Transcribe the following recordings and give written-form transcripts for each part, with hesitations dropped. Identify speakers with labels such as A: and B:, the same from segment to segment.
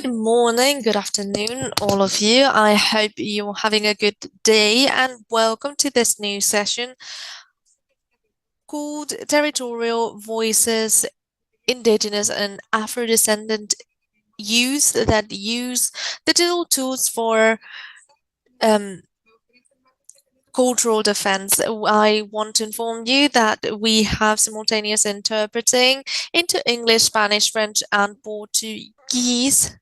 A: Good morning, good afternoon, all of you. I hope you're having a good day and welcome to this new session called Territorial Voices, Indigenous and Afro-descendant Youth that use digital tools for um, cultural defense. I want to inform you that we have simultaneous interpreting into English, Spanish, French, and Portuguese.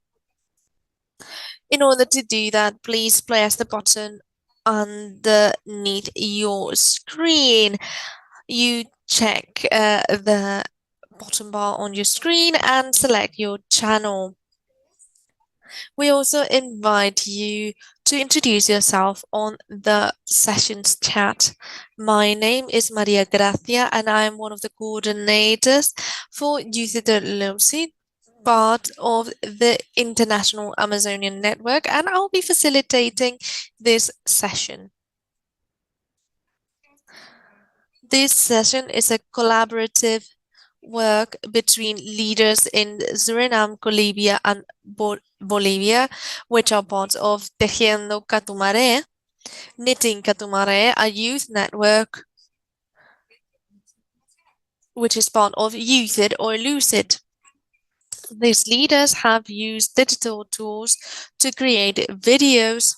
A: In order to do that, please press the button underneath your screen. You check the bottom bar on your screen and select your channel. We also invite you to introduce yourself on the sessions chat. My name is Maria Gracia and I am one of the coordinators for Youth Literacy, part of the International Amazonian Network, and I'll be facilitating this session. This session is a collaborative work between leaders in Suriname, Colombia, and Bolivia, which are part of Tejiendo Catumaré, Knitting Catumaré, a youth network which is part of Youth or Lucid. These leaders have used digital tools to create videos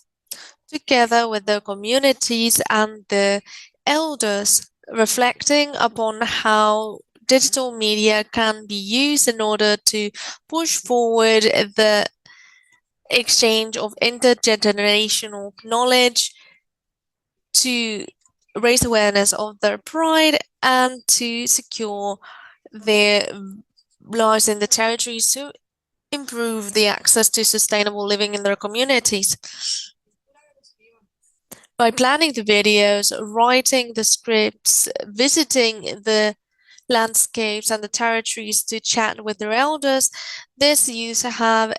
A: together with their communities and the elders, reflecting upon how digital media can be used in order to push forward the exchange of intergenerational knowledge, to raise awareness of their pride, and to secure their lives in the territories to improve the access to sustainable living in their communities. By planning the videos, writing the scripts, visiting the landscapes and the territories to chat with their elders, these youth have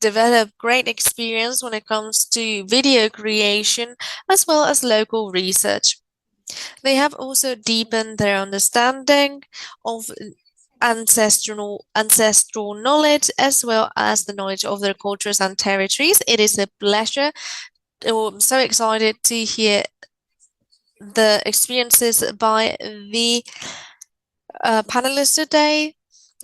A: developed great experience when it comes to video creation as well as local research. They have also deepened their understanding of ancestral knowledge as well as the knowledge of their cultures and territories. It is a pleasure. I'm so excited to hear the experiences by the panelists today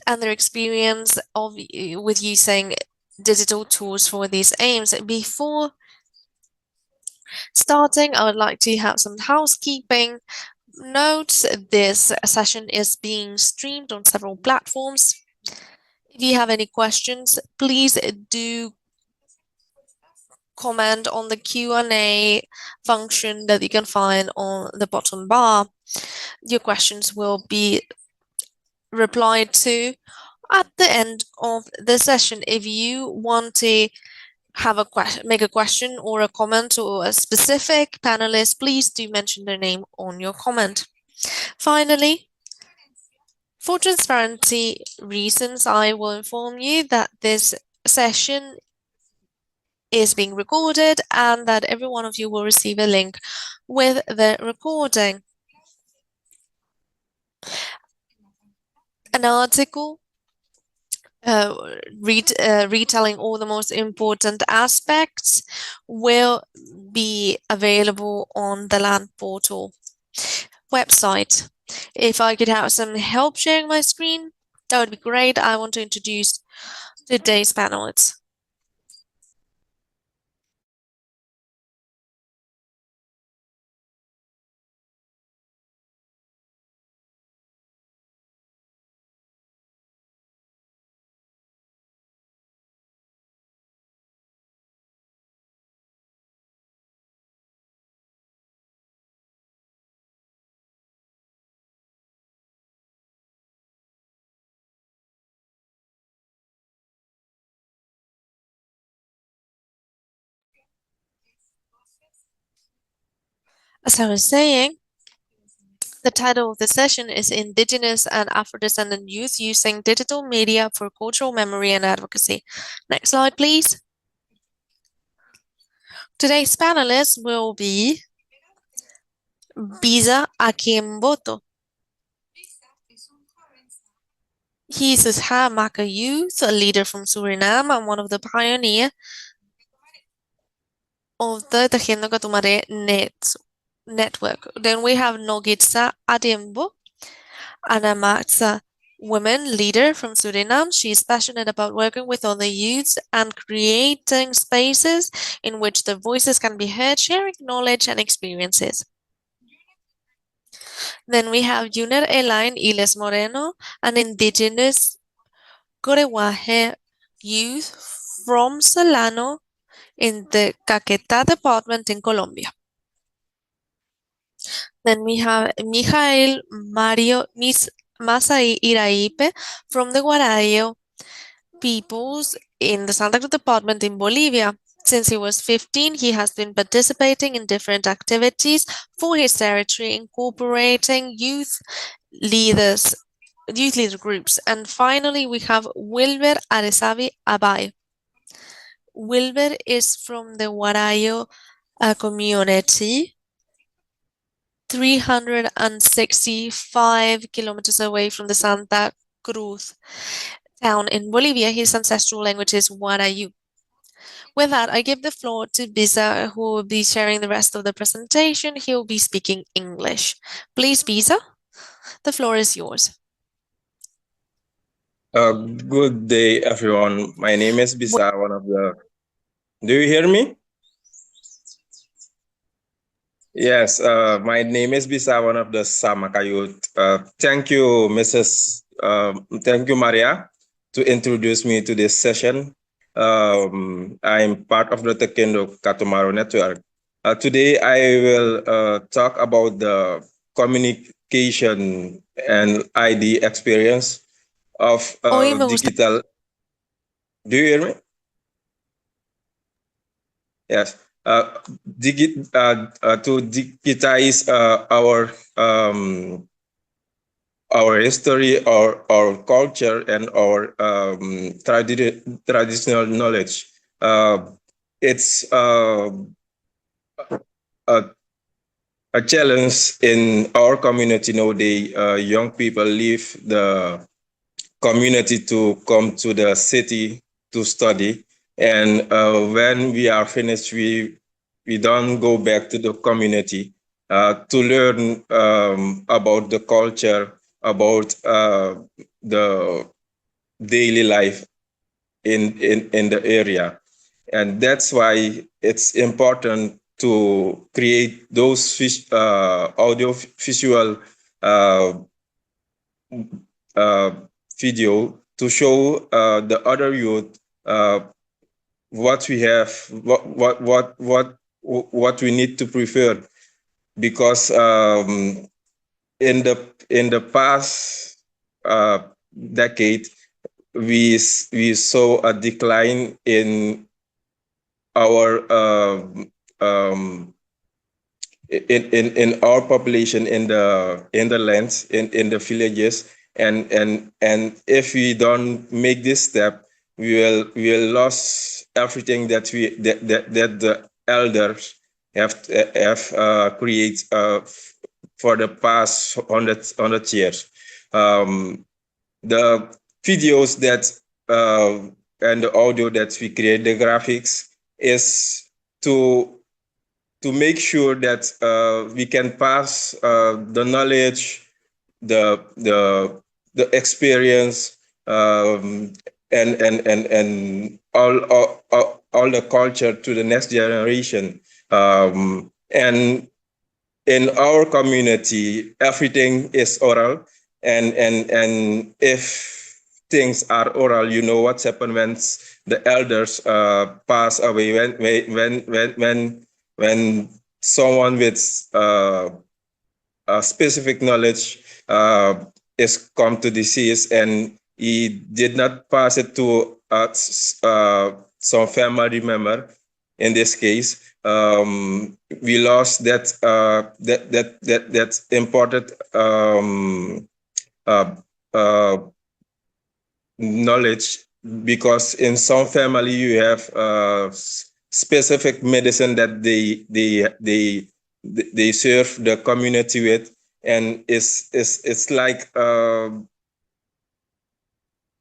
A: and their experience of with using digital tools for these aims. Before starting, I would like to have some housekeeping notes. This session is being streamed on several platforms. If you have any questions, please do comment on the Q&A function that you can find on the bottom bar. Your questions will be replied to at the end of the session. If you want to have a make a question or a comment or a specific panelist, please do mention their name on your comment. Finally, for transparency reasons, I will inform you that this session is being recorded and that every one of you will receive a link with the recording. An article retelling all the most important aspects will be available on the land portal website. If I could have some help sharing my screen, that would be great. I want to introduce today's panelists. As I was saying, the title of the session is Indigenous and Afro-descendant Youth Using Digital Media for Cultural Memory and Advocacy. Next slide, please. Today's panelists will be Bisa Akimboto. He's a Hamaka youth, a leader from Suriname and one of the pioneers of the Tejiendo Catumare network. Then we have Nogitsa Adembo, an Amatsa woman leader from Suriname. She's passionate about working with other youths and creating spaces in which their voices can be heard, sharing knowledge and experiences. Then we have Juner Elaine Iles Moreno, an indigenous Corewaje youth from Solano in the Caquetá department in Colombia. Then we have Mijael Mario Masai Iraipe from the Guarayo peoples in the Santa Cruz department in Bolivia. Since he was 15, he has been participating in different activities for his territory, incorporating youth leader groups. And finally, we have Wilber Aresavi Abay. Wilber is from the Guarayo community, 365 kilometers away from the Santa Cruz town in Bolivia. His ancestral language is Guarayu. With that, I give the floor to Bisa, who will be sharing the rest of the presentation. He will be speaking English. Please, Bisa, the floor is yours.
B: Good day, everyone. My name is Bisa, one of the... Do you hear me? Yes, my name is Bisa, one of the Samaka youth. Thank you, thank you, Maria, to introduce me to this session. I'm part of the Tekendo Katumaro network. Today, I will talk about the communication and ID experience of digital. Do you hear me? Yes. To digitize our history, our culture, and our traditional knowledge. It's a challenge in our community nowadays. Young people leave the community to come to the city to study, and when we are finished, we don't go back to the community to learn about the culture, about the daily life in the area. And that's why it's important to create those audio visual video to show the other youth what we have, what we need to prefer, because in the past decade we saw a decline in our in our population in the lands, in the villages, and if we don't make this step, we will lose everything that the elders have created for the past 100 years. The videos that and the audio that we create, the graphics, is to make sure that we can pass the knowledge, the experience, and all the culture to the next generation. And in our community, everything is oral, and if things are oral, you know what's happened when the elders pass away, when someone with a specific knowledge is come to disease, and he did not pass it to some family member. In this case, we lost that important knowledge, because in some family you have specific medicine that they serve the community with, and it's like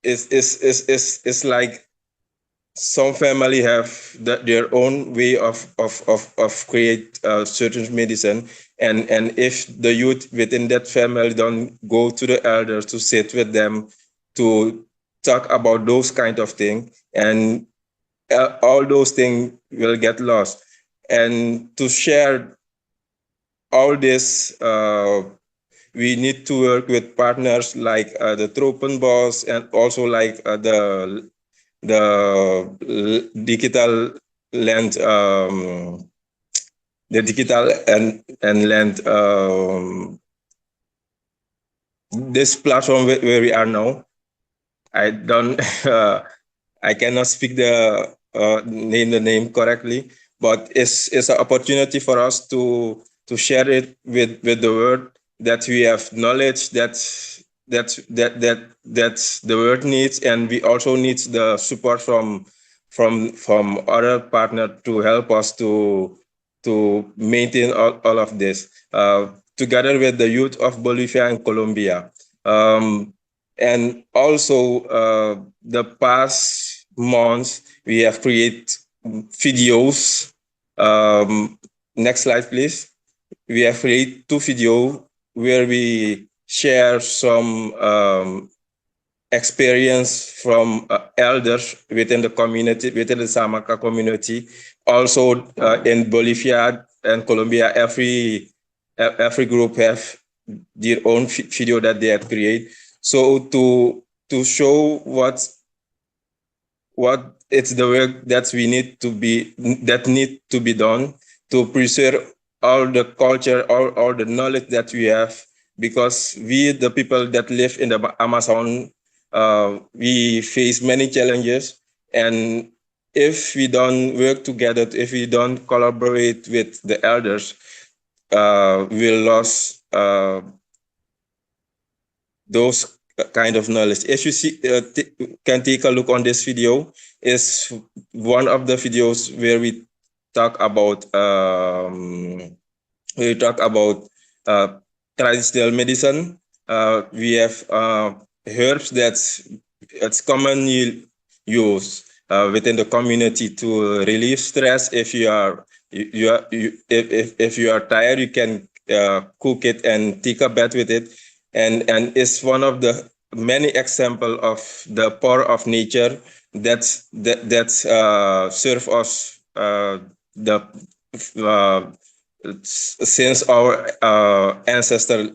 B: is like some family have their own way of create certain medicine, and if the youth within that family don't go to the elders to sit with them to talk about those kind of things, and all those things will get lost. And to share all this, we need to work with partners like the Tropenbos, and also like digital land, the digital and land, this platform where we are now. I don't I cannot speak the name correctly, but it's an opportunity for us to share it with the world, that we have knowledge that the world needs, and we also need the support from other partners to help us to maintain all of this, together with the youth of Bolivia and Colombia. And also, the past months, we have created videos. Um, Next slide, please. We have created two videos where we share some experience from elders within the community, within the Samaka community. Also, in Bolivia and Colombia, every group have their own video that they have created. So to show what it's the work that need to be done to preserve all the culture, all the knowledge that we have, because we the people that live in the Amazon, we face many challenges, and if we don't work together, if we don't collaborate with the elders, we'll lose those kind of knowledge. If you see, can take a look on this video, is one of the videos where talk about we talk about uh, traditional medicine. We have herbs that's commonly used within the community to relieve stress. If you are you are you, if you are tired, you can cook it and take a bath with it, and it's one of the many example of the power of nature that serve us the uh, since our ancestor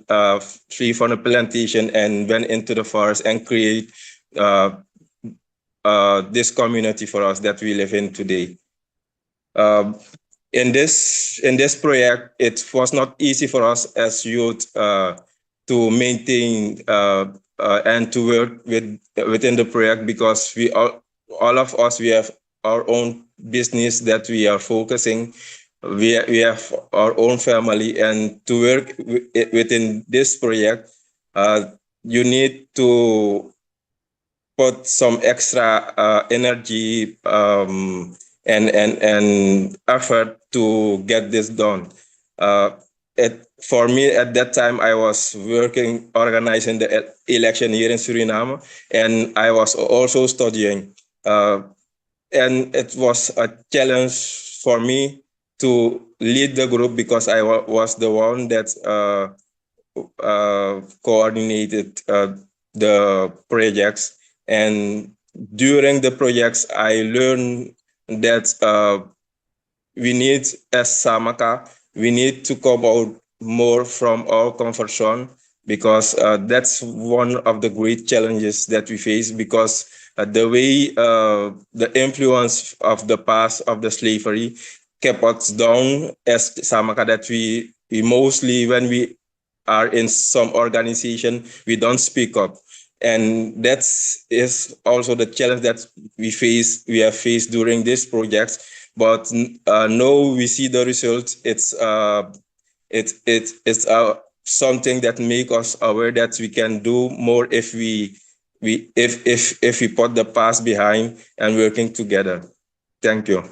B: flee from the plantation and went into the forest and create uh, this community for us that we live in today. Um, in this project, it was not easy for us as youth to maintain and to work within the project, because all of us, we have our own business that we are focusing. We have our own family, and to work within this project, you need to put some extra energy, and effort to get this done. Uh, for me at that time, I was working organizing the election here in Suriname, and I was also studying. And it was a challenge for me to lead the group, because I was the one that coordinated the projects. And during the projects, I learned that we need, as Samaka, we need to come out more from our comfort zone, because that's one of the great challenges that we face, because the way the influence of the past of the slavery kept us down as Samaka, that we mostly, when we are in some organization, we don't speak up. And that's is also the challenge that we have faced during this project. But now we see the results. It's something that make us aware that we can do more if we put the past behind and working together. Thank you.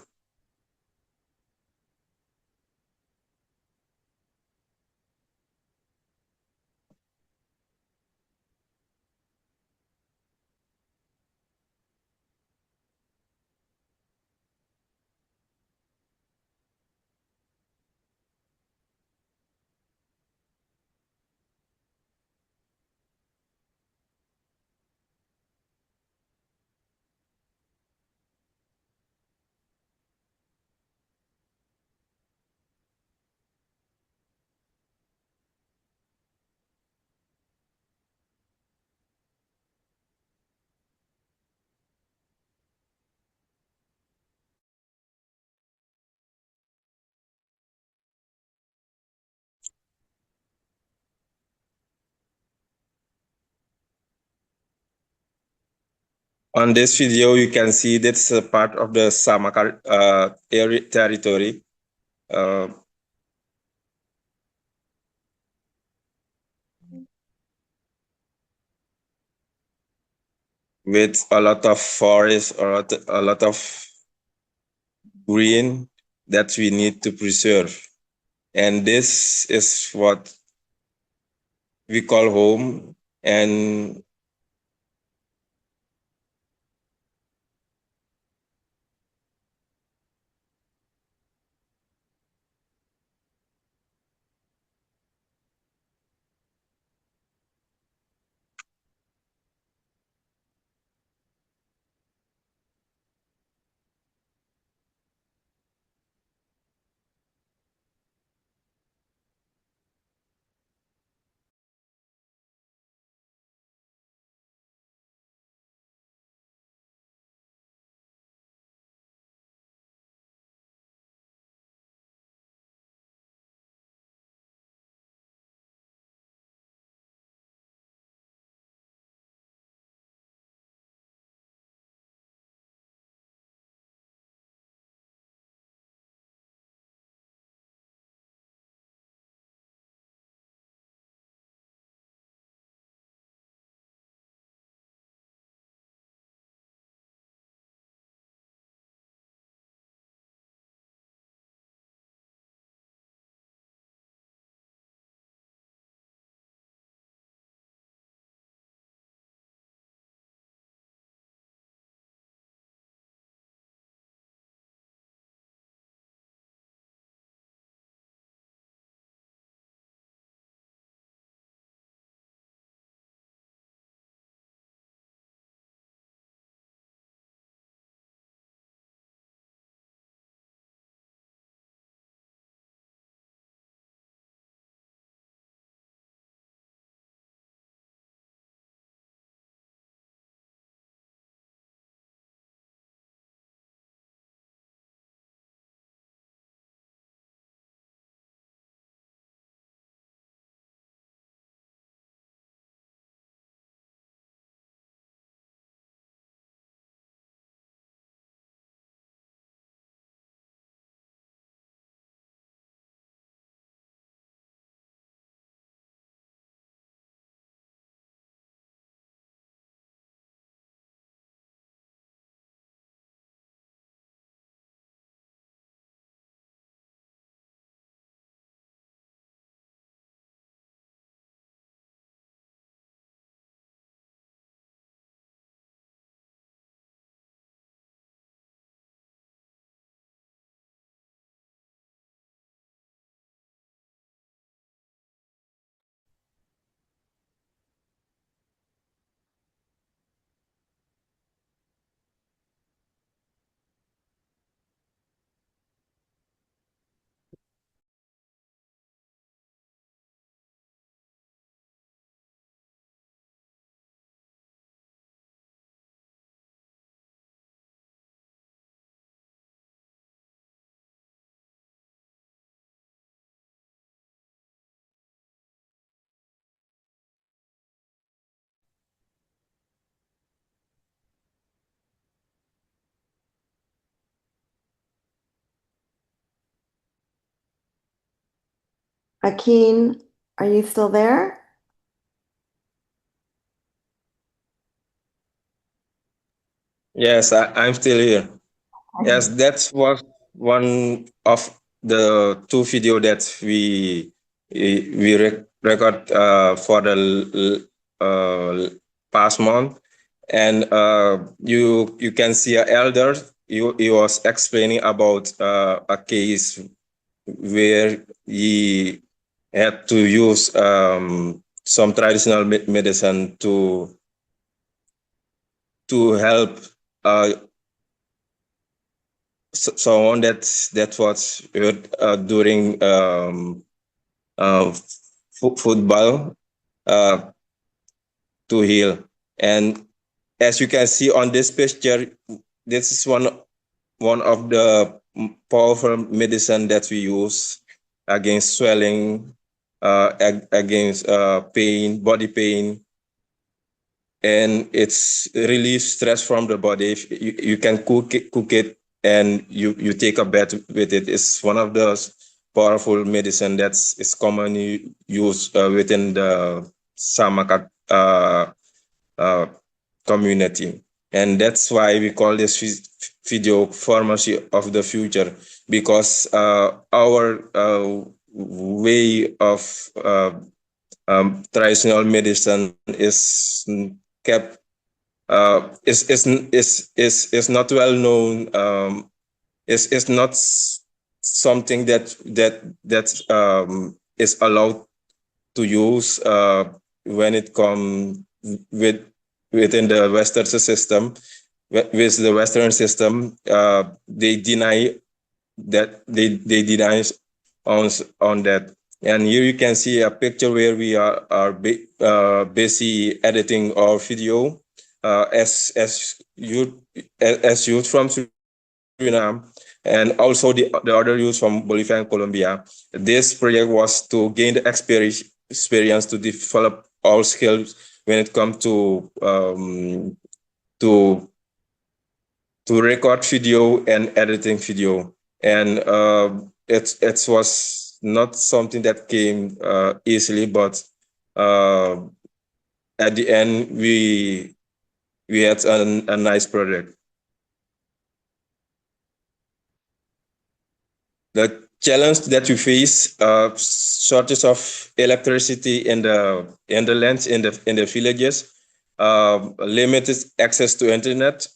B: On this video, you can see that's a part of the Samakar area territory. With a lot of forest or a lot of green that we need to preserve. And this is what we call home. And
C: Akin, are you still there?
B: yes, I'm still here. Yes, that was one of the two video that we record for the past month, and you can see a elder. He was explaining about a case where he had to use some traditional medicine to help uh, someone that was hurt during uh, football uh, to heal. And as you can see on this picture, this is one of the powerful medicine that we use against swelling, against pain, body pain, and it's relief stress from the body. If you can cook it and you take a bath with it. It's one of those powerful medicine that's is commonly used within the Samaka uh, community, and that's why we call this video pharmacy of the future, because our way of traditional medicine is kept is not well known. Is not something that is allowed to use when it comes with within the Western system. With the Western system, they deny that they deny on that. And here you can see a picture where we are busy editing our video as youth from Suriname, and also the other youth from Bolivia and Colombia. This project was to gain the experience to develop our skills when it comes to to record video and editing video. And it was not something that came easily, but uh, at the end we had a nice project. The challenge that you face, shortage of electricity in the lands in the villages, limited access to internet.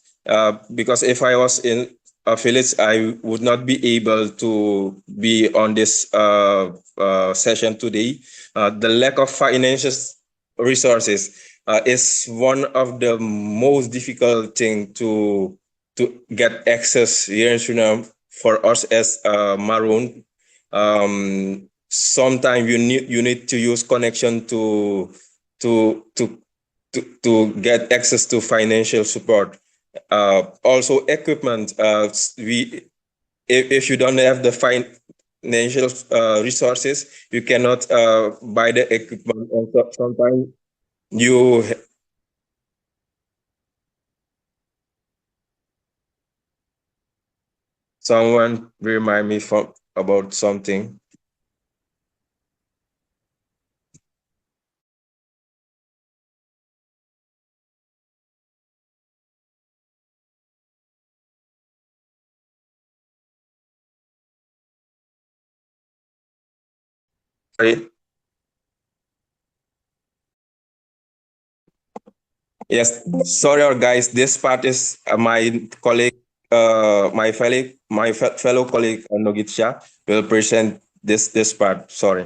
B: Because if I was in a village, I would not be able to be on this session today. The lack of financial resources is one of the most difficult thing to get access here in Suriname for us as Maroon. Sometimes you need to use connection to to to get access to financial support. Also equipment. We if you don't have the financial resources, you cannot buy the equipment. And sometimes you someone remind me from about something. Sorry. Yes, sorry, guys. This part is my colleague, my fellow colleague Nogitsha will present this part. Sorry.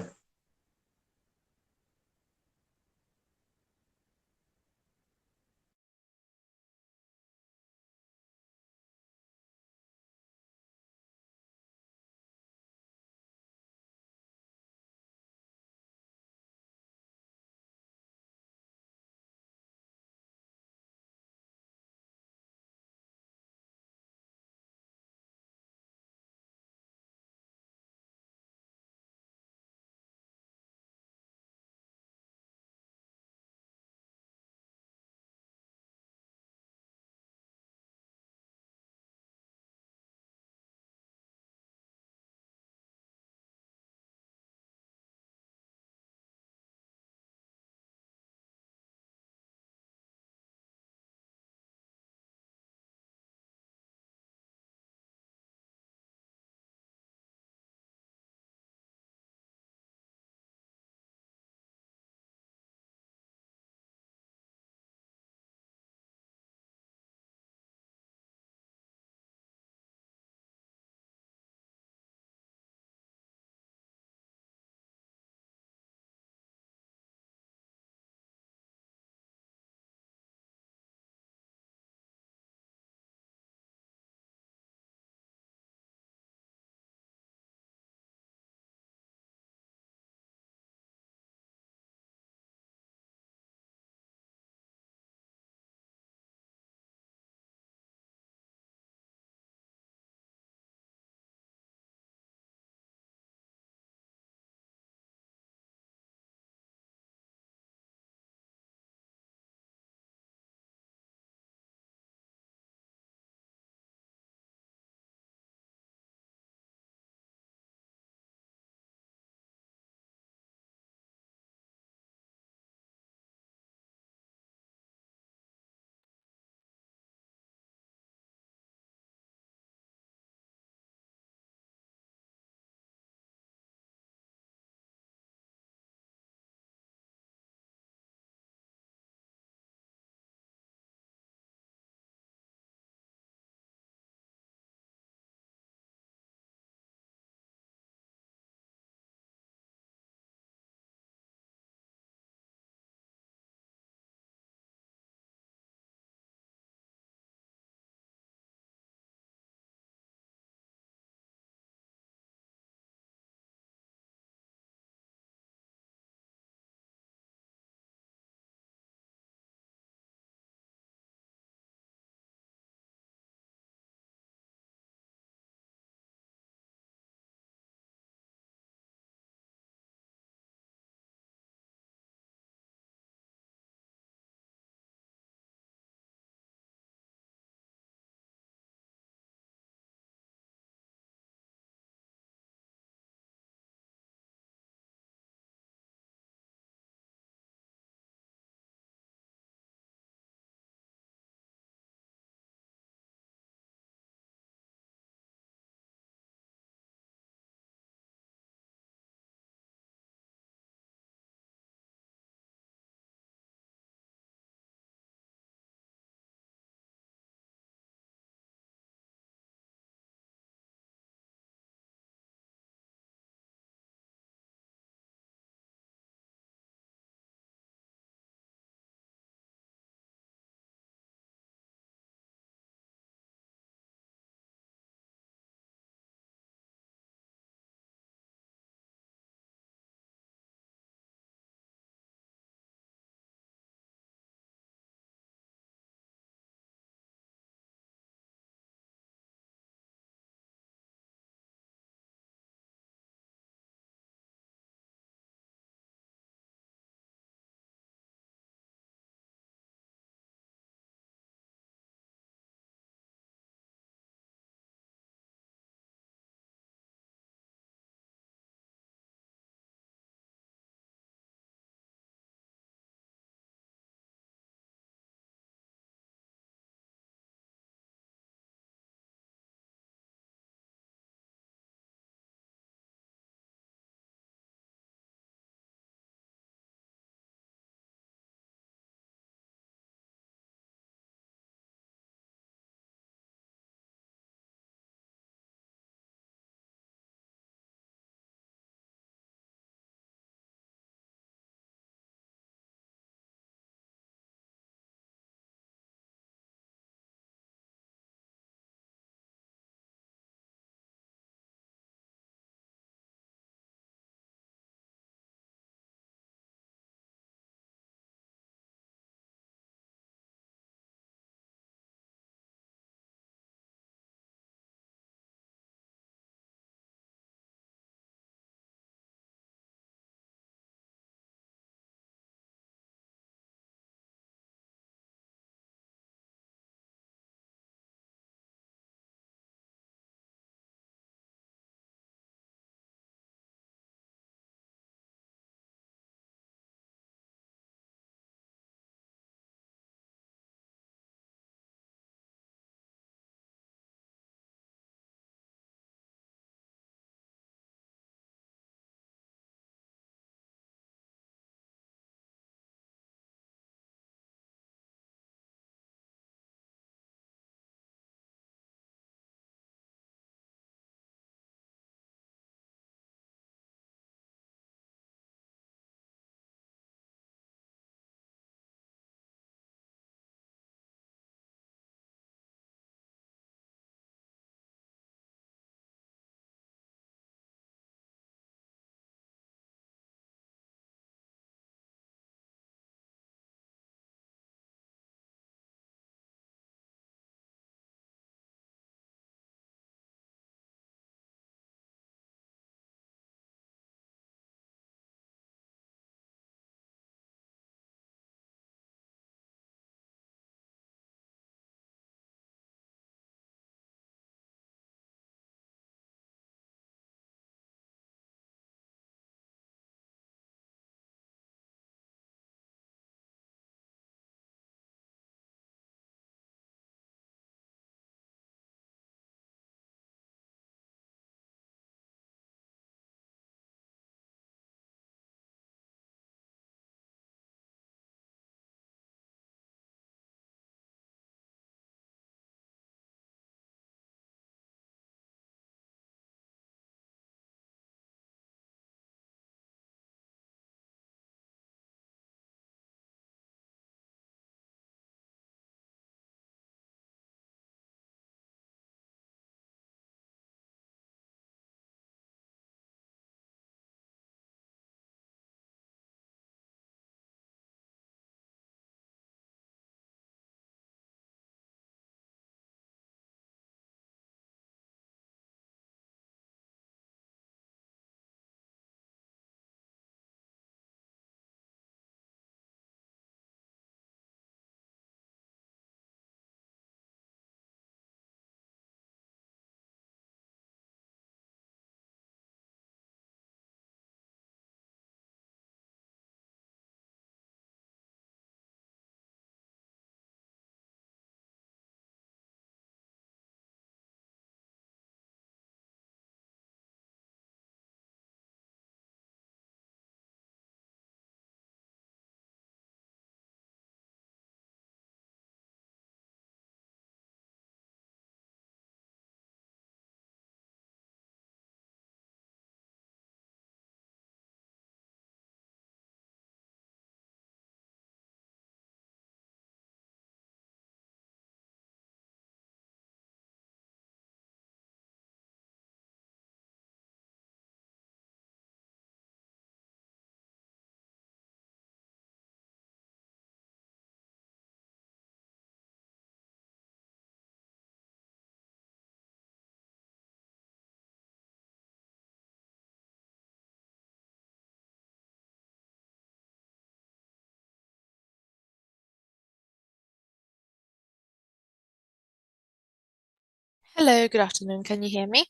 A: Hello, good afternoon. Can you hear me?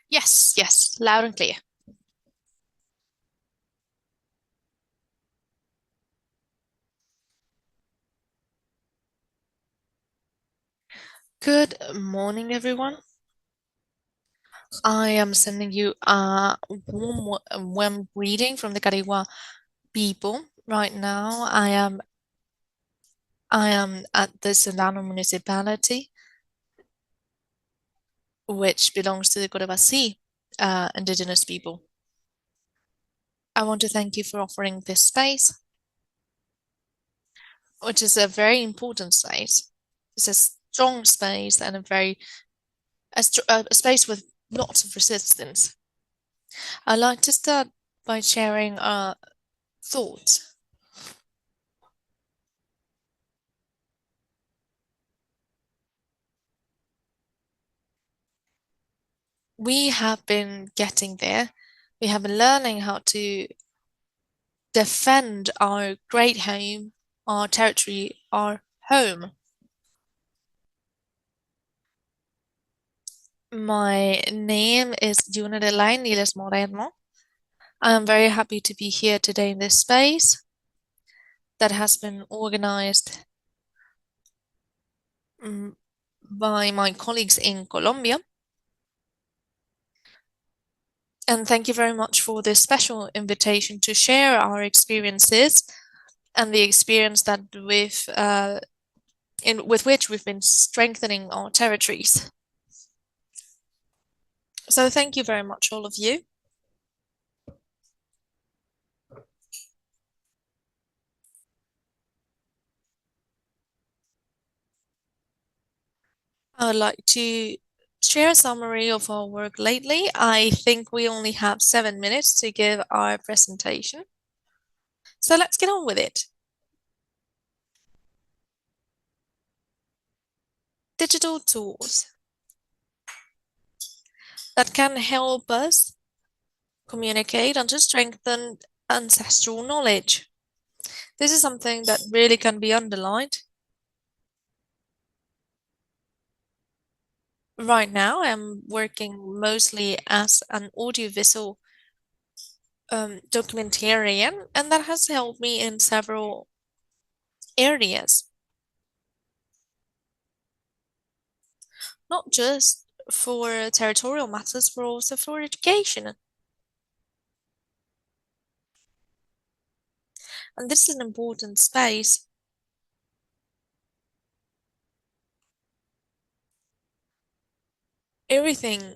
A: Yes, yes, loud and clear. Good morning, everyone. I am sending you a warm greeting from the Cariwa people. Right now, I am at the Solano municipality, which belongs to the Cotabasi indigenous people. I want to thank you for offering this space, which is a very important space. It's a strong space and a space with lots of resistance. I'd like to start by sharing a thought. We have been getting there. We have been learning how to defend our great home, our territory, our home. My name is Juna de la Niles Moreno. I am very happy to be here today in this space that has been organized mm, by my colleagues in Colombia. And thank you very much for this special invitation to share our experiences and the experience that with which we've been strengthening our territories. So thank you very much, all of you. I would like to share a summary of our work lately. I think we only have 7 minutes to give our presentation. So let's get on with it. Digital tools that can help us communicate and to strengthen ancestral knowledge. This is something that really can be underlined. Right now, I'm working mostly as an audiovisual documentarian, and that has helped me in several areas, not just for territorial matters, but also for education. And this is an important space. Everything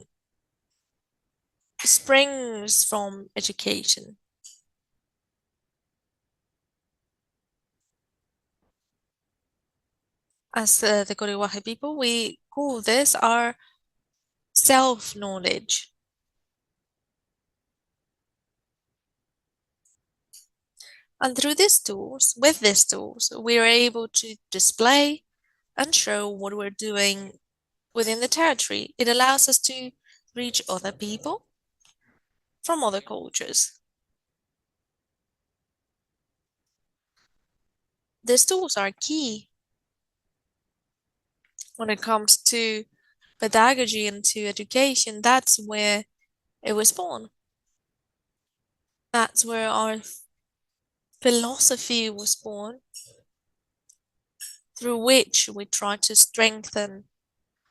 A: springs from education. As the Koriwahe people, we call this our self-knowledge. And through with these tools, we are able to display and show what we're doing within the territory. It allows us to reach other people from other cultures. These tools are key when it comes to pedagogy and to education. That's where it was born. That's where our philosophy was born, through which we try to strengthen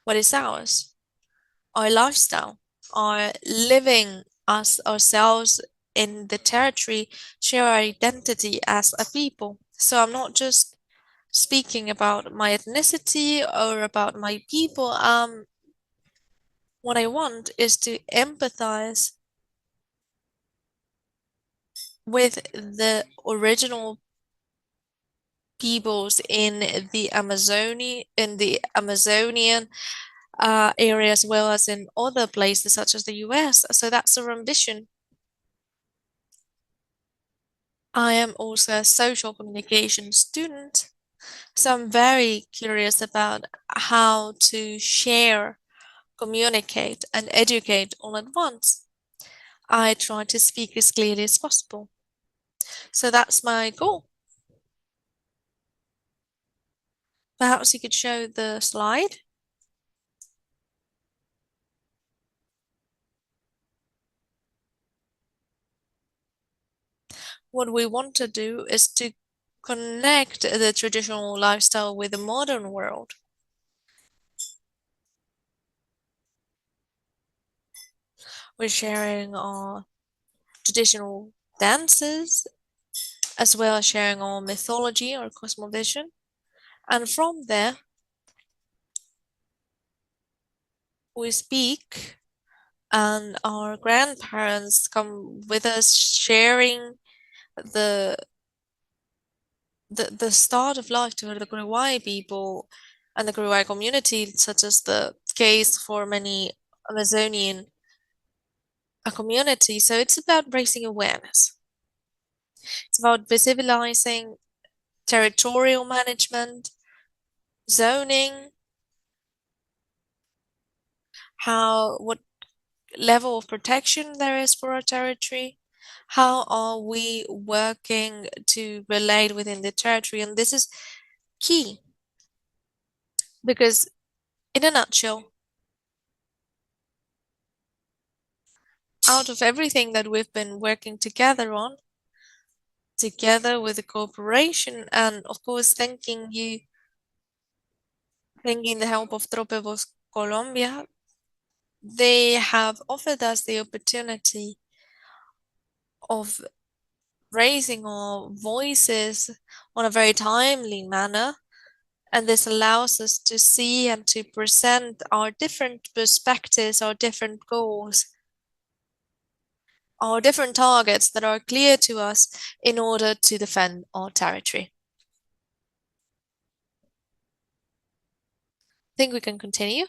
A: what is ours, our lifestyle, our living as ourselves in the territory, share our identity as a people. So I'm not just speaking about my ethnicity or about my people. What I want is to empathize with the original peoples in the Amazonian area, as well as in other places such as the US. So that's our ambition. I am also a social communication student, so I'm very curious about how to share, communicate, and educate all at once. I try to speak as clearly as possible. So that's my goal. Perhaps you could show the slide. What we want to do is to connect the traditional lifestyle with the modern world. We're sharing our traditional dances, as well as sharing our mythology or cosmovision. And from there, we speak, and our grandparents come with us, sharing the the start of life to the Kuruwai people and the Kuruwai community, such as the case for many Amazonian communities. So it's about raising awareness. It's about visibilizing territorial management, zoning, what level of protection there is for our territory, how are we working to relate within the territory, and this is key because, in a nutshell, out of everything that we've been working together on, together with the cooperation, and of course, thanking the help of Tropevos Colombia, they have offered us the opportunity of raising our voices on a very timely manner. And this allows us to see and to present our different perspectives, our different goals, our different targets that are clear to us in order to defend our territory. I think we can continue.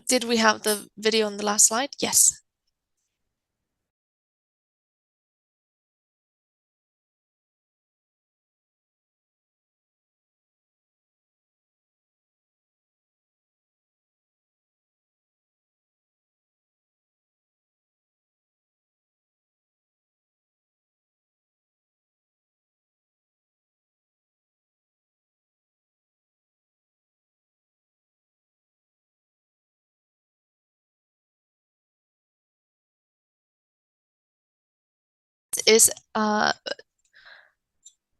A: Did we have the video on the last slide? Yes. Is a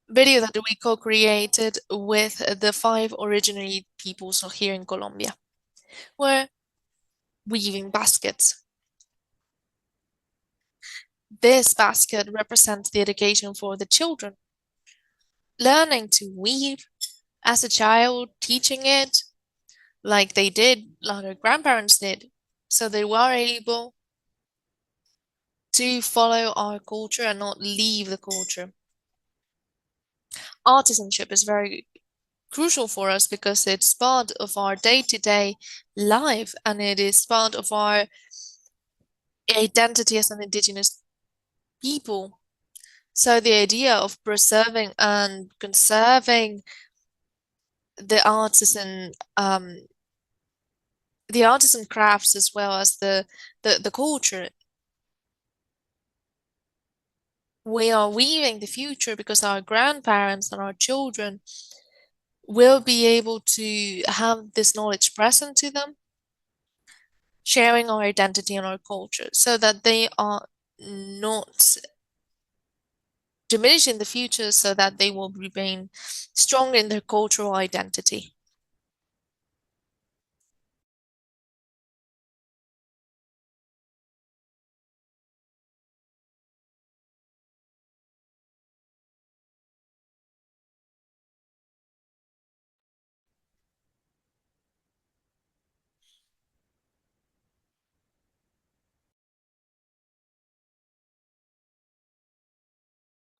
A: video that we co-created with the 5 originary peoples here in Colombia. We're weaving baskets. This basket represents the education for the children. Learning to weave as a child, teaching it like they did, like their grandparents did, so they were able to follow our culture and not leave the culture. Artisanship is very crucial for us because it's part of our day-to-day life and it is part of our identity as an indigenous people. So the idea of preserving and conserving the artisan crafts as well as the culture. We are weaving the future because our grandparents and our children will be able to have this knowledge present to them, sharing our identity and our culture so that they are not diminished in the future, so that they will remain strong in their cultural identity.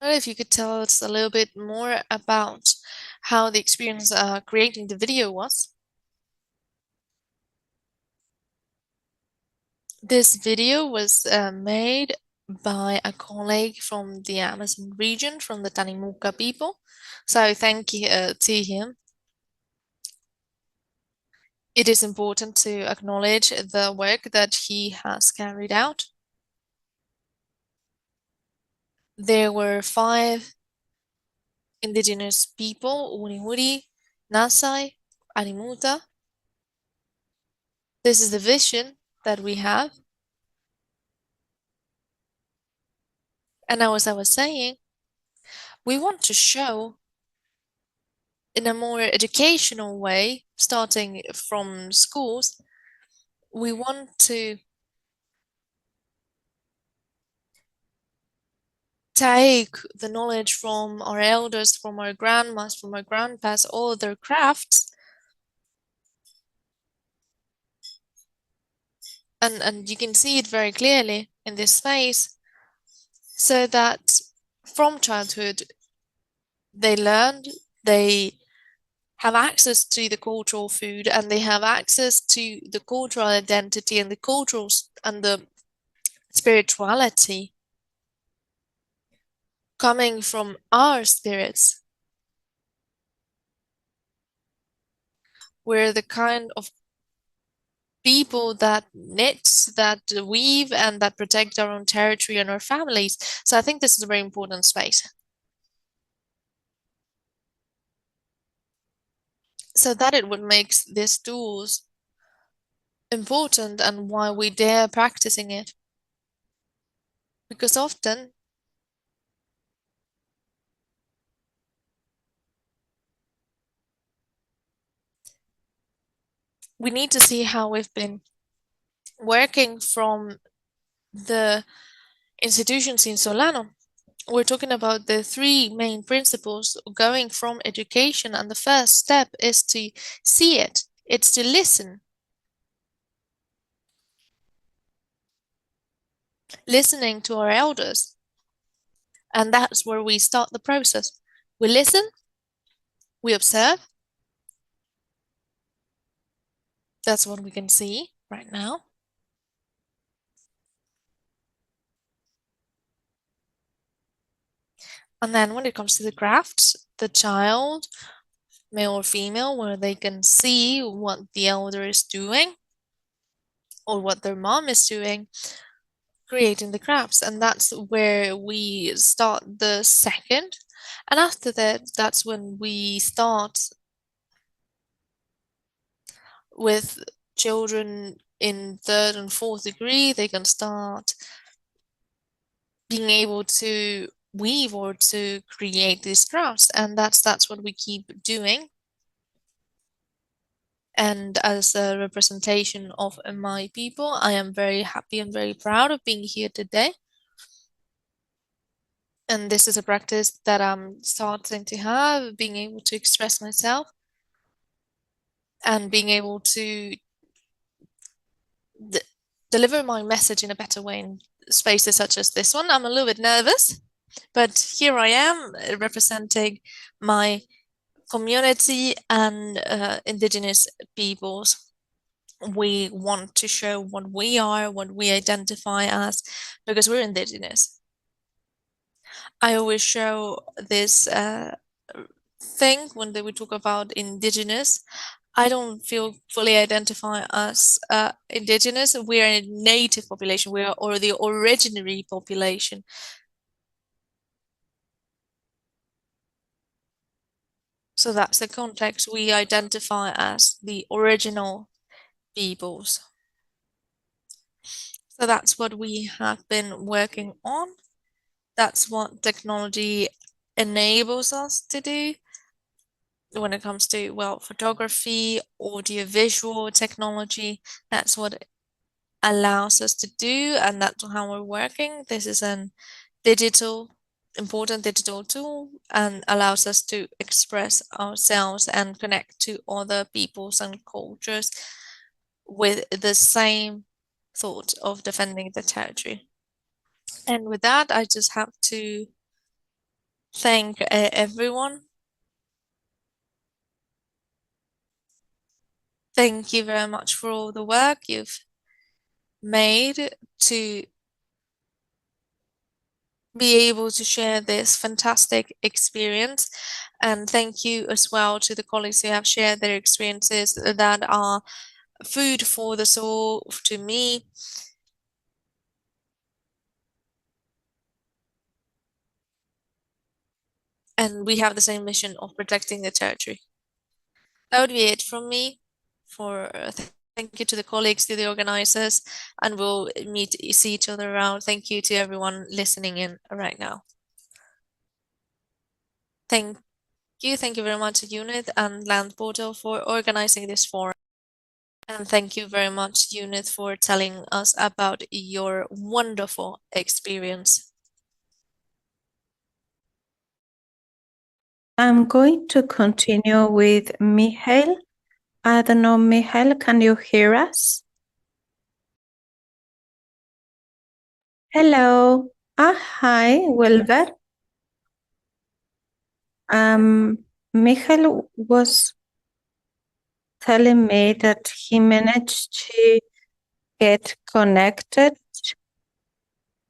A: Well, if you could tell us a little bit more about how the experience creating the video was. This video was made by a colleague from the Amazon region, from the Tanimuka people. So thank you to him. It is important to acknowledge the work that he has carried out. There were 5 indigenous people: Unihuri, Nasai, Animuta. This is the vision that we have. And as I was saying, we want to show in a more educational way, starting from schools, we want to take the knowledge from our elders, from our grandmas, from our grandpas, all their crafts, and you can see it very clearly in this space, so that from childhood they learned, they have access to the cultural food, and they have access to the cultural identity and the cultural and the spirituality coming from our spirits. We're the kind of people that knit, that weave, and that protect our own territory and our families. So I think this is a very important space. So that it would make these tools important and why we dare practicing it. Because often we need to see how we've been working from the institutions in Solano. We're talking about the three main principles going from education, and the first step is to see it. It's to listen. Listening to our elders. And that's where we start the process. We listen, we observe. That's what we can see right now. And then when it comes to the crafts, the child, male or female, where they can see what the elder is doing or what their mom is doing, creating the crafts. And that's where we start the second. And after that, that's when we start with children in third and fourth degree. They can start being able to weave or to create these crafts, and that's what we keep doing. And as a representation of my people, I am very happy and very proud of being here today. And this is a practice that I'm starting to have, being able to express myself and being able to deliver my message in a better way in spaces such as this one. I'm a little bit nervous, but here I am representing my community and indigenous peoples. We want to show what we are, what we identify as, because we're indigenous. I always show this thing when we talk about indigenous. I don't feel fully identify as indigenous. We are a native population. We are or the originary population. So that's the context. We identify as the original peoples. So that's what we have been working on. That's what technology enables us to do when it comes to, well, photography, audio-visual technology. That's what allows us to do, and that's how we're working. This is an important digital tool and allows us to express ourselves and connect to other peoples and cultures with the same thought of defending the territory. And with that, I just have to thank everyone. Thank you very much for all the work you've made to be able to share this fantastic experience. And thank you as well to the colleagues who have shared their experiences that are food for the soul to me. And we have the same mission of protecting the territory. That would be it from me for Thank you to the colleagues, to the organizers, and we'll see each other around. Thank you to everyone listening in right now. Thank you. Thank you very much, UNIT and Land Portal, for organizing this forum. And thank you very much, UNIT, for telling us about your wonderful experience.
D: I'm going to continue with Michael. I don't know, Michael, can you hear us? Hello. Hi, Wilber. Michael was telling me that he managed to get connected.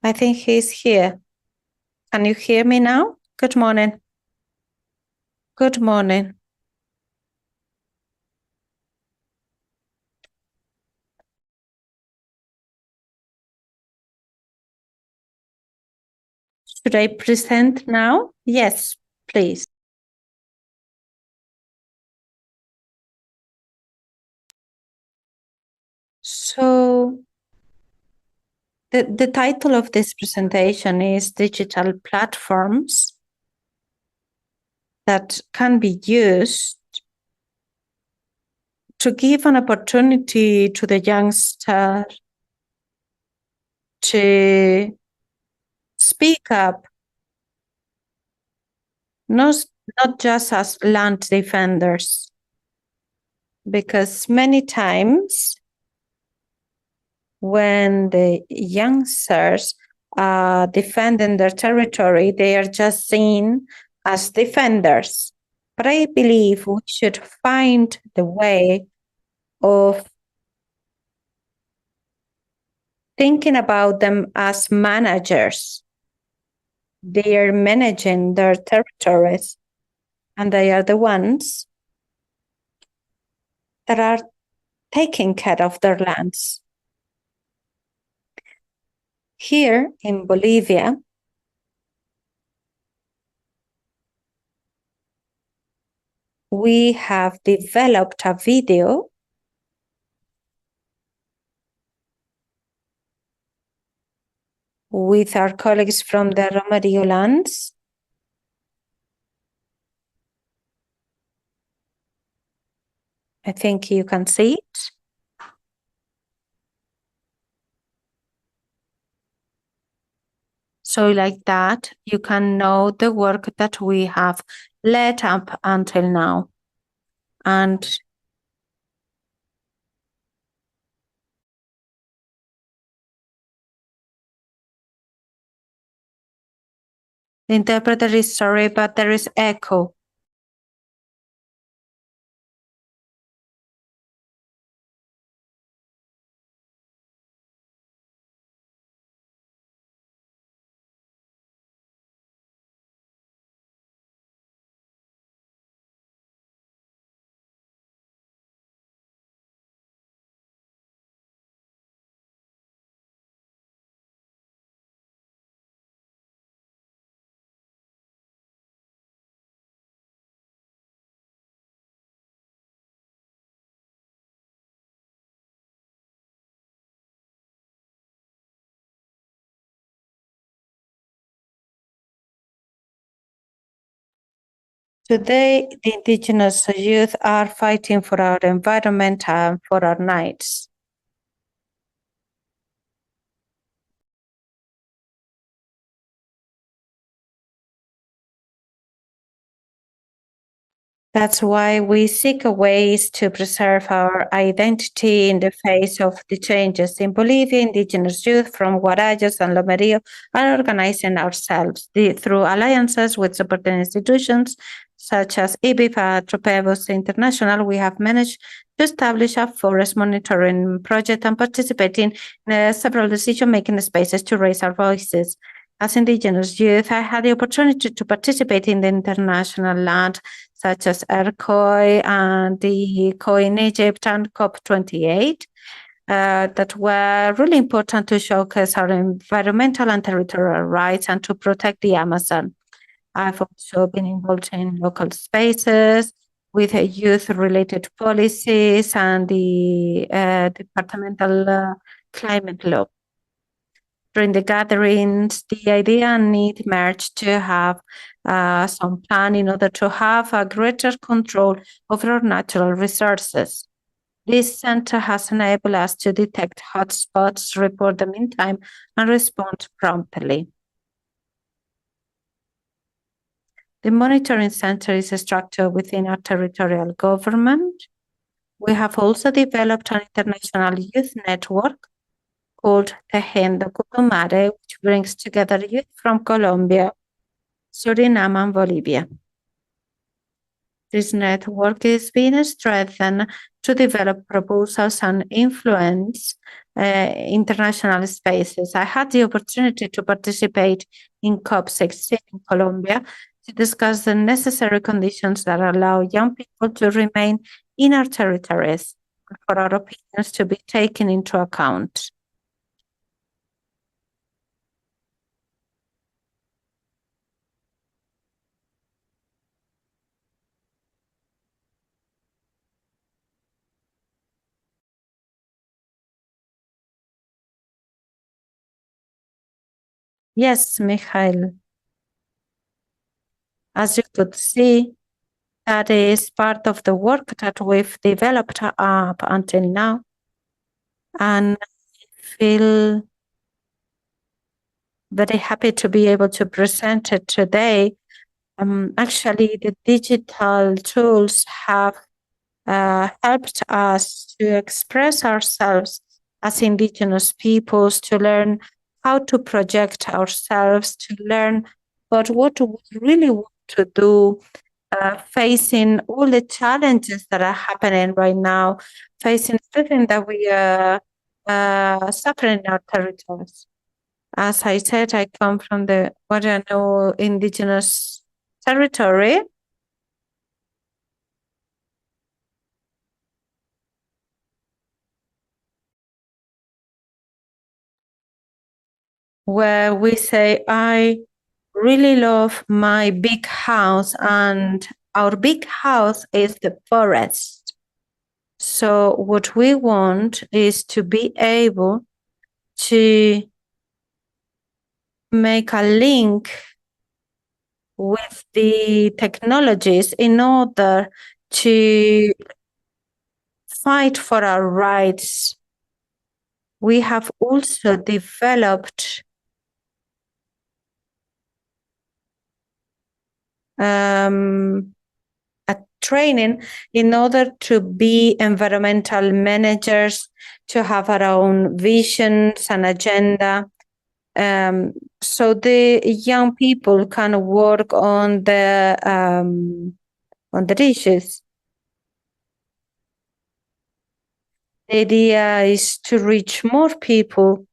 D: I think he's here. Can you hear me now? Good morning. Good morning. Should I present now? Yes, please. So the title of this presentation is Digital Platforms that can be used to give an opportunity to the youngster to speak up, not just as land defenders, because many times when the youngsters are defending their territory, they are just seen as defenders. But I believe we should find the way of thinking about them as managers. They are managing their territories, and they are the ones that are taking care of their lands. Here in Bolivia, we have developed a video with our colleagues from the Romerio lands. I think you can see it. So like that, you can know the work that we have led up until now. And the interpreter is sorry, but there is echo. Today, the indigenous youth are fighting for our environment and for our rights. That's why we seek ways to preserve our identity in the face of the changes. In Bolivia, indigenous youth from Guarayos and Lomerío are organizing ourselves through alliances with supporting institutions such as IBIFA, Tropebos International. We have managed to establish a forest monitoring project and participating in several decision-making spaces to raise our voices. As indigenous youth, I had the opportunity to participate in the international land, such as ERCOI and the COI in Egypt and COP28, that were really important to showcase our environmental and territorial rights and to protect the Amazon. I've also been involved in local spaces with youth-related policies and the departmental climate law. During the gatherings, the idea and need emerged to have some plan in order to have a greater control over our natural resources. This center has enabled us to detect hotspots, report them in time, and respond promptly. The monitoring center is structured within our territorial government. We have also developed an international youth network called Tejiendo Culumare, which brings together youth from Colombia, Suriname, and Bolivia. This network is being strengthened to develop proposals and influence international spaces. I had the opportunity to participate in COP16 in Colombia to discuss the necessary conditions that allow young people to remain in our territories and for our opinions to be taken into account. Yes, Mikhail. As you could see, that is part of the work that we've developed up until now. And I feel very happy to be able to present it today. Actually, the digital tools have helped us to express ourselves as Indigenous peoples, to learn how to project ourselves, to learn about what we really want to do, facing all the challenges that are happening right now, facing everything that we are suffering in our territories. As I said, I come from the Guarano Indigenous territory. Where we say, I really love my big house, and our big house is the forest. So what we want is to be able to make a link with the technologies in order to fight for our rights. We have also developed a training in order to be environmental managers, to have our own visions and agenda. So the young people can work on the issues. The idea is to reach more people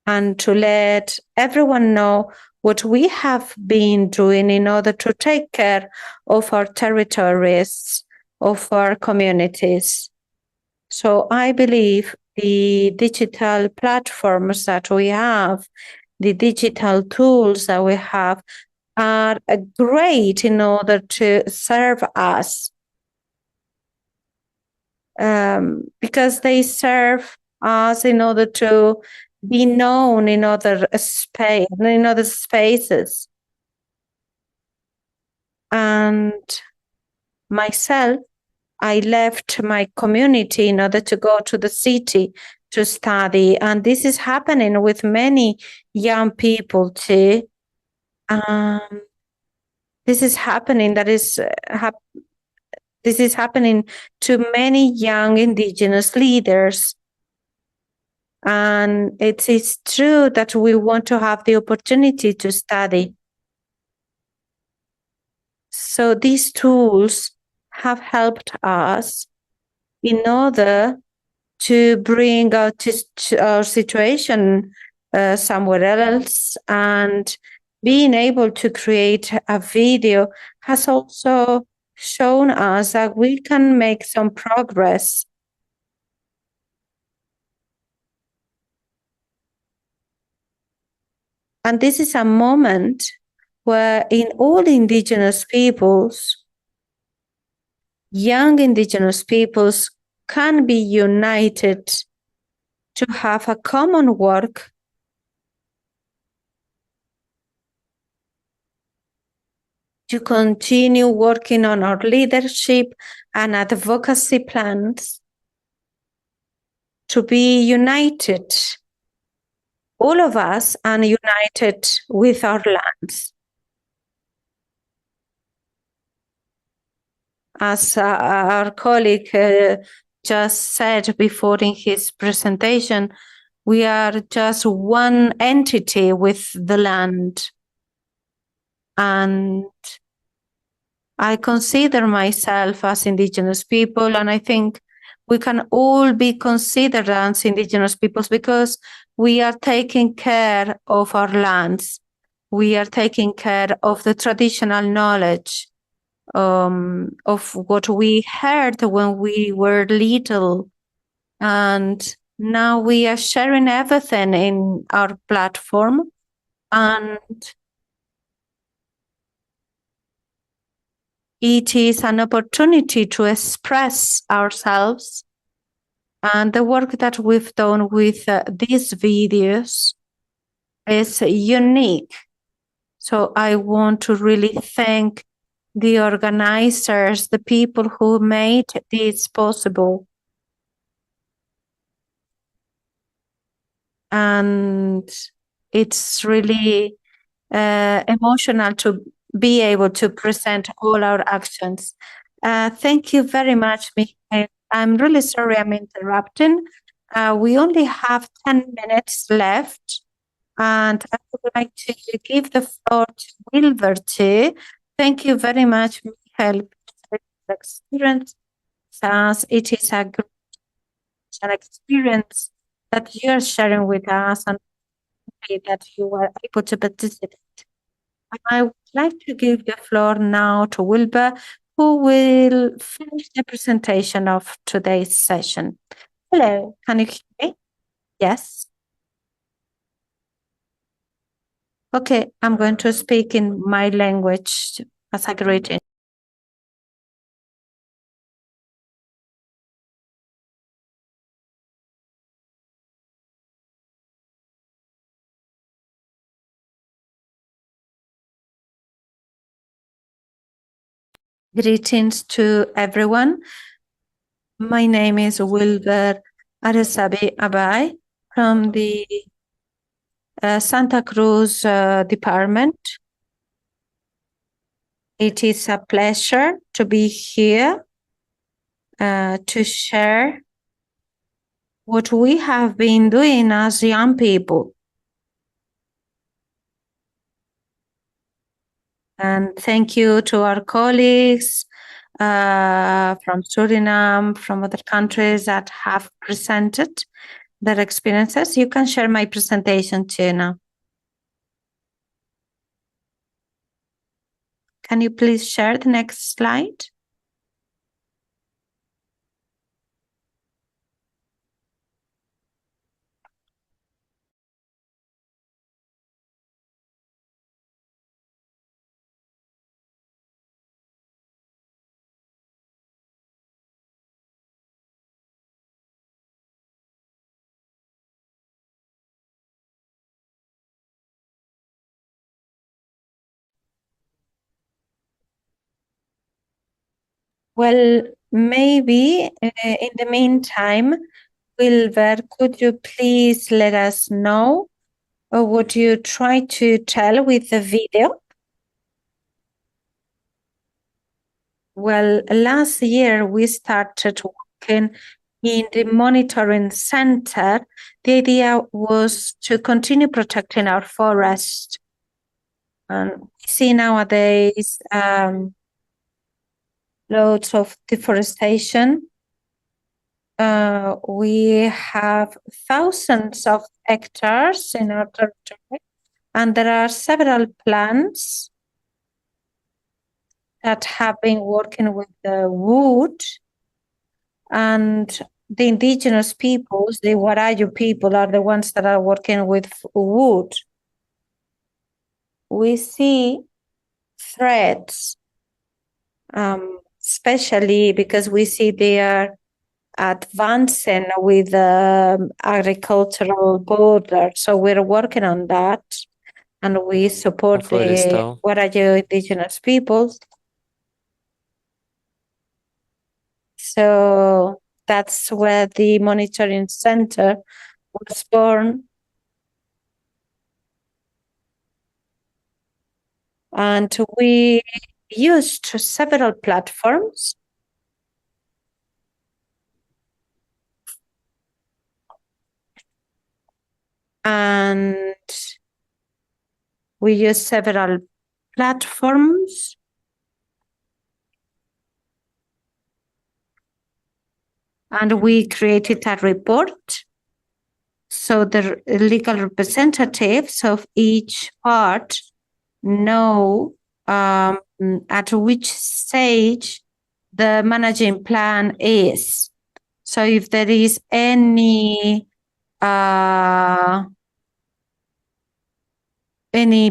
D: and to let everyone know what we have been doing in order to take care of our territories, of our communities. So I believe the digital platforms that we have, the digital tools that we have, are great in order to serve us, because they serve us in order to be known in other spaces. And myself, I left my community in order to go to the city to study, and this is happening with many young people too. This is happening. This is happening to many young Indigenous leaders. And it is true that we want to have the opportunity to study. So these tools have helped us in order to bring our situation somewhere else, and being able to create a video has also shown us that we can make some progress. And this is a moment where in all indigenous peoples, young indigenous peoples can be united to have a common work to continue working on our leadership and advocacy plans, to be united, all of us, and united with our lands. As our colleague just said before in his presentation, we are just one entity with the land. And I consider myself as indigenous people, and I think we can all be considered as indigenous peoples because we are taking care of our lands. We are taking care of the traditional knowledge of what we heard when we were little. And now we are sharing everything in our platform. And it is an opportunity to express ourselves. And the work that we've done with these videos is unique. So I want to really thank the organizers, the people who made this possible. And it's really emotional to be able to present all our actions. Thank you very much, Michael. I'm really sorry I'm interrupting. We only have 10 minutes left, and I would like to give the floor to Wilbur too. Thank you very much, Michael, for the experience, as it is a great experience that you're sharing with us and that you were able to participate. I would like to give the floor now to Wilbur, who will finish the presentation of today's session. Hello, can you hear me? Yes. Okay, I'm going to speak in my language as a greeting. Greetings to everyone. My name is Wilbur Aresabi Abai from the Santa Cruz department. It is a pleasure to be here to share what we have been doing as young people. And thank you to our colleagues from Suriname, from other countries that have presented their experiences. You can share my presentation too now. Can you please share the next slide? Well, maybe in the meantime, Wilbur, could you please let us know what you try to tell with the video? Well, last year we started working in the monitoring center. The idea was to continue protecting our forest. And we see nowadays loads of deforestation. We have thousands of hectares in our territory, and there are several plants that have been working with the wood, and the indigenous peoples, the Warayu people, are the ones that are working with wood. we see threats, especially because we see they are advancing with agricultural border. So we're working on that, and we support the
E: Afro-descendant.
D: Guarayo indigenous peoples. So that's where the monitoring center was born. And we used several platforms. And we use several platforms. And we created a report. So the legal representatives of each part know at which stage the managing plan is. So if there is any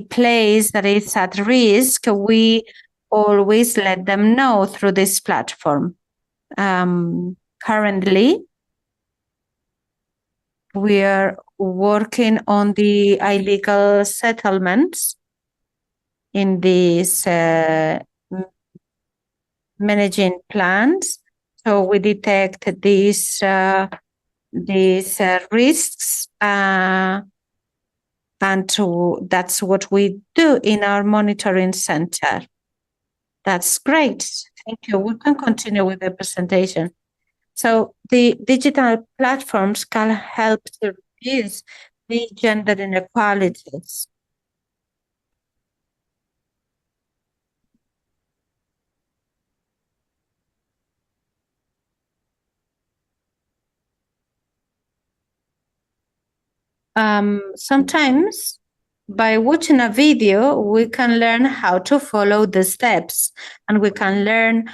D: place that is at risk, we always let them know through this platform. Currently, we are working on the illegal settlements in these managing plans. So we detect these risks, and that's what we do in our monitoring center. That's great. Thank you. We can continue with the presentation. So the digital platforms can help to reduce the gender inequalities. Sometimes by watching a video, we can learn how to follow the steps, and we can learn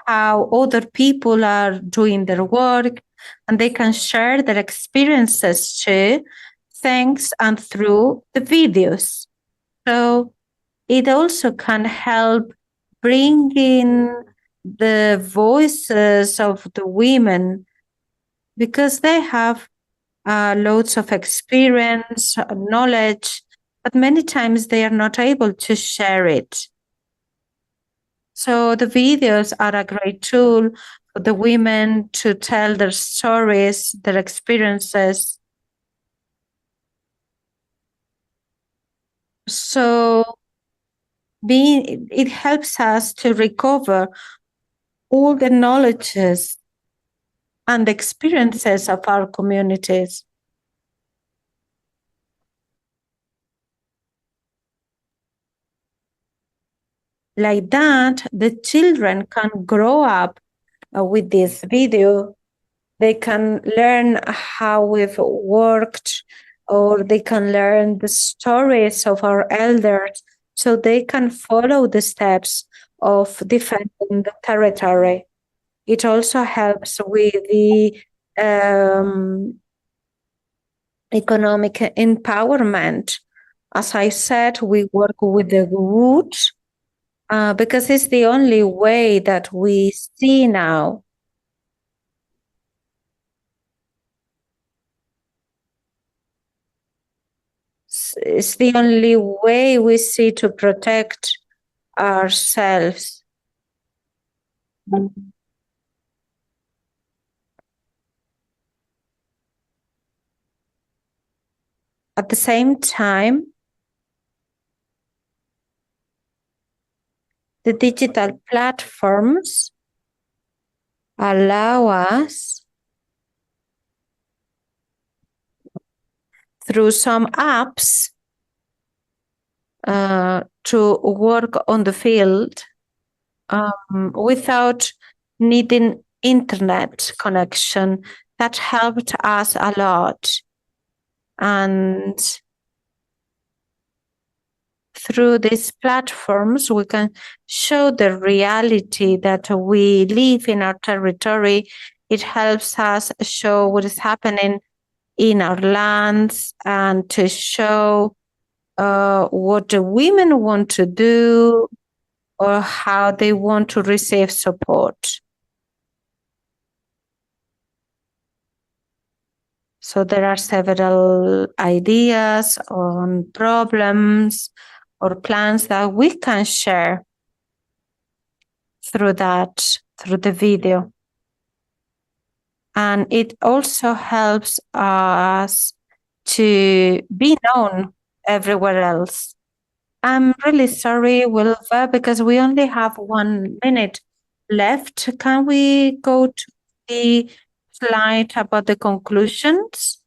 D: how other people are doing their work, and they can share their experiences too, thanks and through the videos. So it also can help bring in the voices of the women, because they have loads of experience, knowledge, but many times they are not able to share it. So the videos are a great tool for the women to tell their stories, their experiences. So it helps us to recover all the knowledges and experiences of our communities. Like that, the children can grow up with this video. They can learn how we've worked, or they can learn the stories of our elders, so they can follow the steps of defending the territory. It also helps with the economic empowerment. As I said, we work with the roots because it's the only way that we see now. It's the only way we see to protect ourselves. At the same time, the digital platforms allow us, through some apps, to work on the field without needing internet connection. That helped us a lot. And through these platforms, we can show the reality that we live in our territory. It helps us show what is happening in our lands, and to show what the women want to do or how they want to receive support. So there are several ideas on problems or plans that we can share through the video. And it also helps us to be known everywhere else. I'm really sorry, Wilva, because we only have 1 minute left. Can we go to the slide about the conclusions?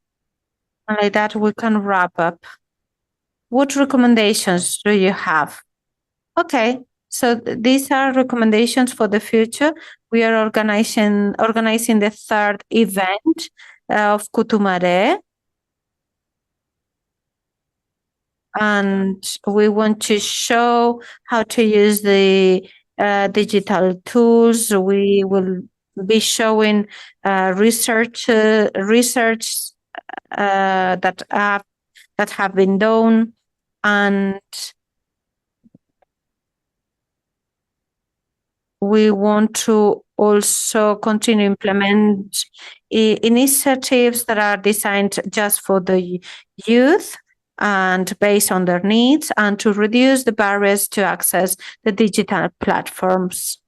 D: And like that, we can wrap up. What recommendations do you have? Okay, so these are recommendations for the future. We are organizing the third event of Kutumare. And we want to show how to use the digital tools. We will be showing research that have been done, and we want to also continue implement initiatives that are designed just for the youth and based on their needs, and to reduce the barriers to access the digital platforms.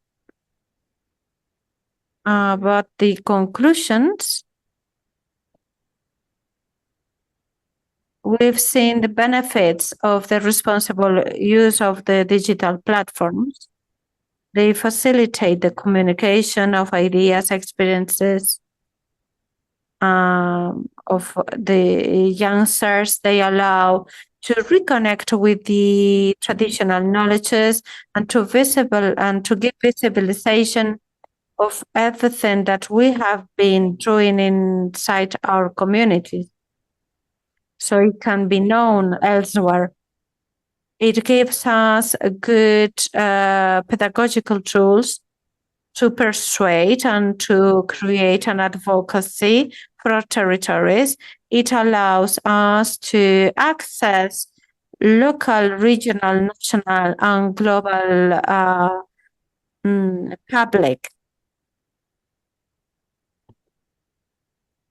D: But the conclusions, we've seen the benefits of the responsible use of the digital platforms. They facilitate the communication of ideas, experiences of the youngsters. They allow to reconnect with the traditional knowledges and to give visibilization of everything that we have been doing inside our communities, so it can be known elsewhere. It gives us a good pedagogical tools to persuade and to create an advocacy for our territories. It allows us to access local, regional, national, and global public.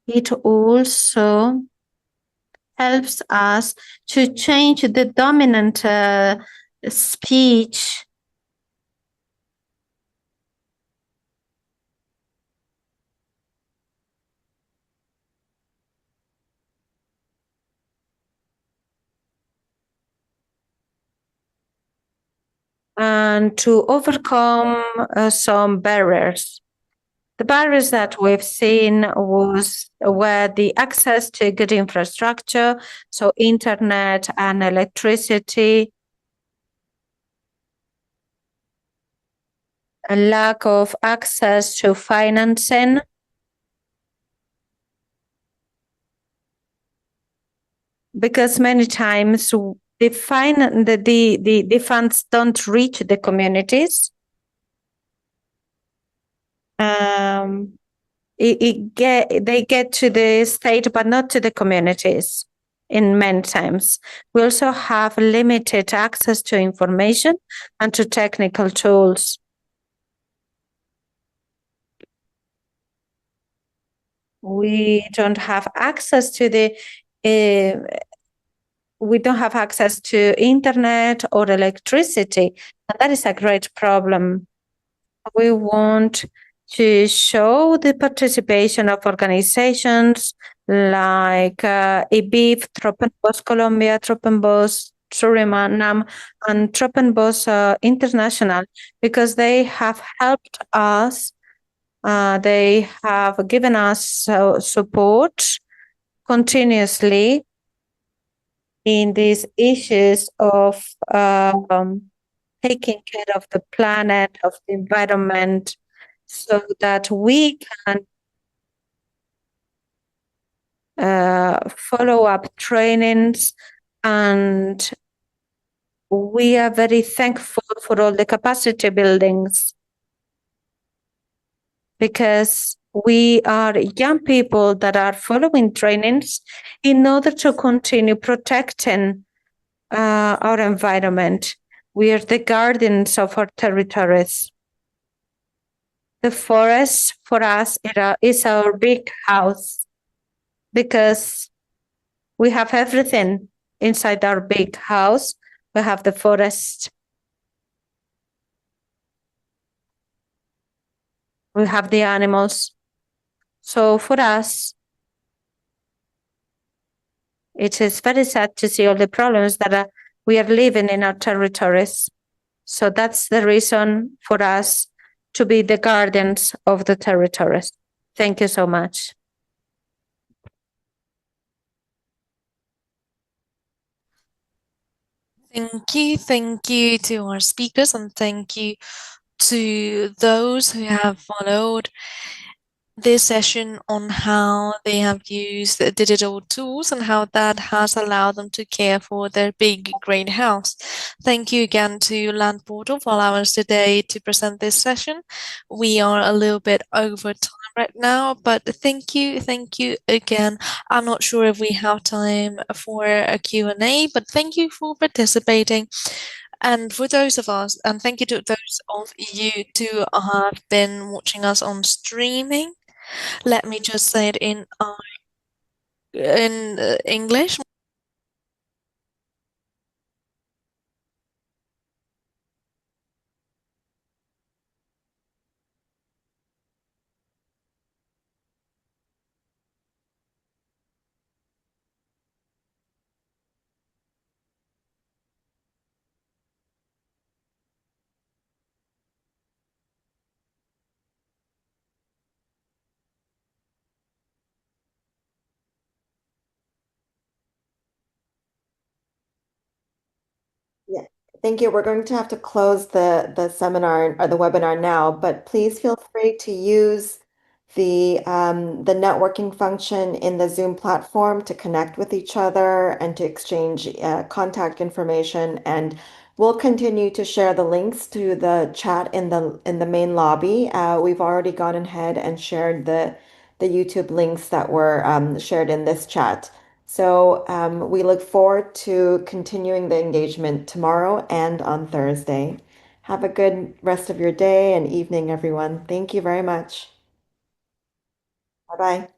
D: It also helps us to change the dominant speech and to overcome some barriers. The barriers that we've seen were the access to good infrastructure, so internet and electricity, a lack of access to financing, because many times the funds don't reach the communities. They get to the state, but not to the communities in many times. We also have limited access to information and to technical tools. We don't have access to internet or electricity, and that is a great problem. We want to show the participation of organizations like IBIF, Tropenbos Colombia, Tropenbos Suriname, and Tropenbos International, because they have helped us. They have given us support continuously in these issues of taking care of the planet, of the environment, so that we can follow up trainings. And we are very thankful for all the capacity buildings, because we are young people that are following trainings in order to continue protecting our environment. We are the guardians of our territories. The forest for us is our big house because we have everything inside our big house. We have the forest. We have the animals. So for us, it is very sad to see all the problems that we are living in our territories. So that's the reason for us to be the guardians of the territories. Thank you so much.
A: Thank you to our speakers, and thank you to those who have followed this session on how they have used the digital tools and how that has allowed them to care for their big greenhouse. Thank you again to Land Portal for allowing us today to present this session. We are a little bit over time right now, but thank you again. I'm not sure if we have time for a Q&A, but thank you for participating. And for those of us, and thank you to those of you who have been watching us on streaming. Let me just say it in English.
C: Yeah, thank you. We're going to have to close the seminar or the webinar now, but please feel free to use the networking function in the Zoom platform to connect with each other and to exchange contact information. And we'll continue to share the links to the chat in the main lobby. We've already gone ahead and shared the YouTube links that were shared in this chat. So we look forward to continuing the engagement tomorrow and on Thursday. Have a good rest of your day and evening, everyone. Thank you very much. Bye-bye.